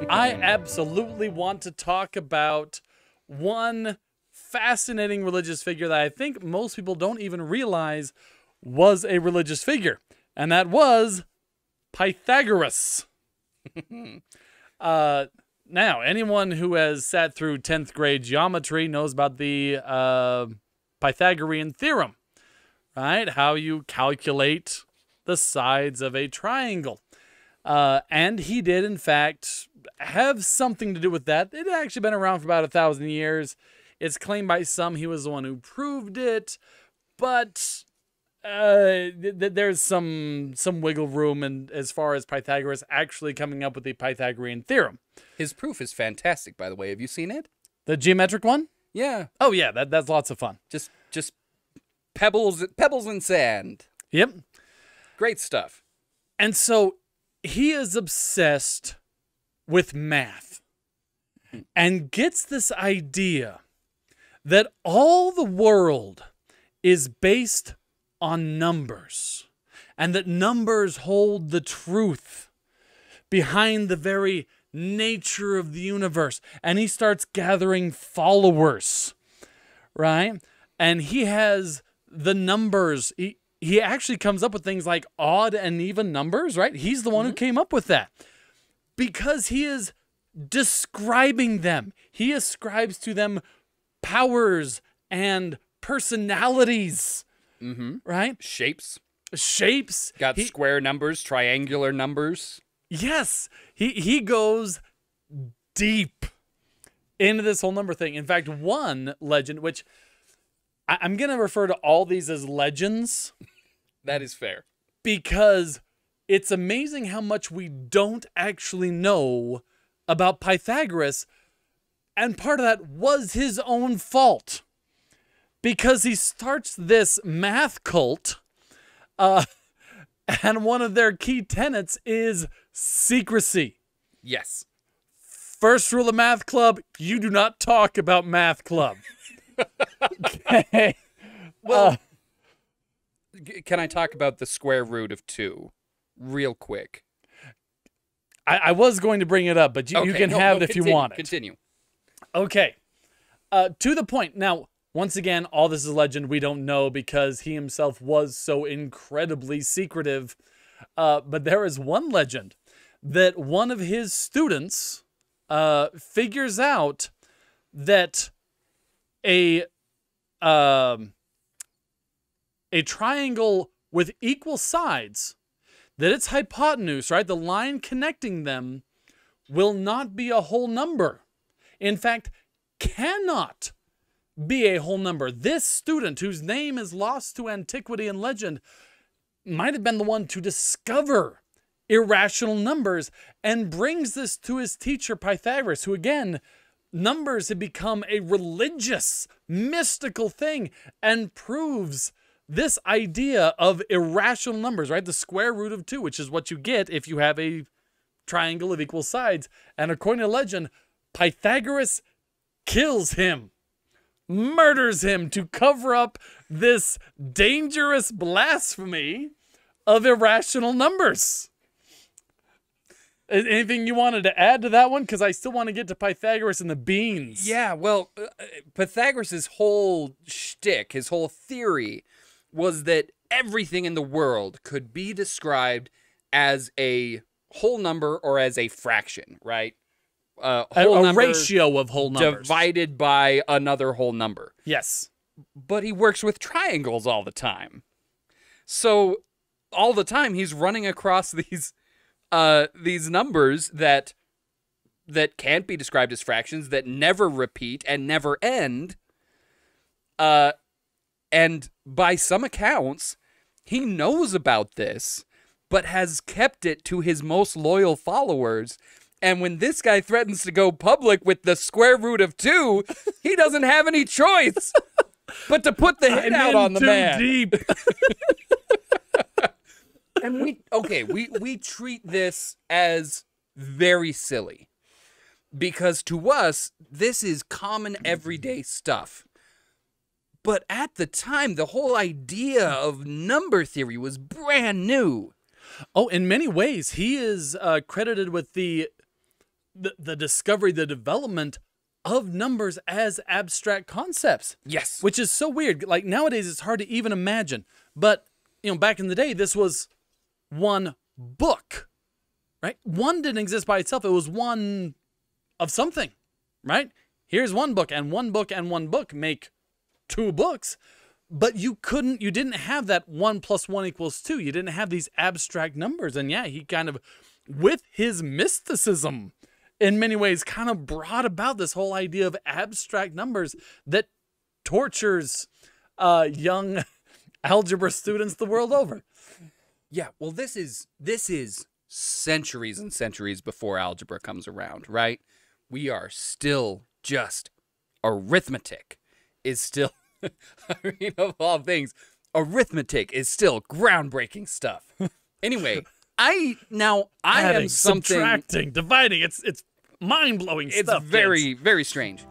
I absolutely want to talk about one fascinating religious figure that I think most people don't even realize was a religious figure, and that was Pythagoras. Now, anyone who has sat through 10th grade geometry knows about the Pythagorean theorem, right? How you calculate the sides of a triangle. And he did, in fact, have something to do with that. It had actually been around for about 1,000 years. It's claimed by some he was the one who proved it, but there's some wiggle room in, as far as Pythagoras actually coming up with the Pythagorean theorem. His proof is fantastic, by the way. Have you seen it? The geometric one? Yeah. Oh yeah, that's lots of fun. Just pebbles and sand. Yep. Great stuff. And so he is obsessed with math and gets this idea that all the world is based on numbers, and that numbers hold the truth behind the very nature of the universe. And he starts gathering followers, right? And he has the numbers. He actually comes up with things like odd and even numbers, right? He's the one who came up with that because he is describing them. He ascribes to them powers and personalities, right? Shapes. Shapes. Got square numbers, triangular numbers. Yes. He goes deep into this whole number thing. In fact, one legend, which I'm going to refer to all these as legends. That is fair. Because it's amazing how much we don't actually know about Pythagoras. And part of that was his own fault. Because he starts this math cult. And one of their key tenets is secrecy. Yes. First rule of math club, you do not talk about math club. Okay. Well, can I talk about the square root of 2 real quick? I was going to bring it up, but you can have it if you want it. Continue. Okay. To the point. Now, once again, all this is legend. We don't know because he himself was so incredibly secretive. But there is one legend that one of his students figures out that a triangle with equal sides, that its hypotenuse, right, the line connecting them, will not be a whole number. In fact, cannot be a whole number. This student, whose name is lost to antiquity and legend, might have been the one to discover irrational numbers and brings this to his teacher Pythagoras, who again, numbers have become a religious, mystical thing, and proves this idea of irrational numbers, right? The square root of 2, which is what you get if you have a triangle of equal sides. And according to legend, Pythagoras kills him, murders him to cover up this dangerous blasphemy of irrational numbers. Anything you wanted to add to that one? Because I still want to get to Pythagoras and the beans. Yeah, well, Pythagoras' whole shtick, his whole theory, was that everything in the world could be described as a whole number or as a fraction, right? A ratio of whole numbers. Divided by another whole number. Yes. But he works with triangles all the time. So all the time he's running across these numbers that can't be described as fractions, that never repeat and never end. And by some accounts, he knows about this, but has kept it to his most loyal followers. And when this guy threatens to go public with the square root of 2, he doesn't have any choice but to put the hit out on the man. Deep. And we treat this as very silly, because to us, this is common everyday stuff. But at the time, the whole idea of number theory was brand new. Oh, in many ways, he is credited with the the discovery, the development of numbers as abstract concepts. Yes. Which is so weird. Like nowadays, it's hard to even imagine. But, back in the day, this was one book, right? One didn't exist by itself. It was one of something, right? Here's one book, and one book and one book make two books. But you didn't have that 1 + 1 = 2. You didn't have these abstract numbers. And yeah, he kind of, with his mysticism, in many ways, kind of brought about this whole idea of abstract numbers that tortures young algebra students the world over. Yeah, well, this is centuries and centuries before algebra comes around, right? We are still just arithmetic is still, I mean, of all things, arithmetic is still groundbreaking stuff. Anyway, I Adding, am something subtracting, dividing. It's mind-blowing stuff. It's very, very strange.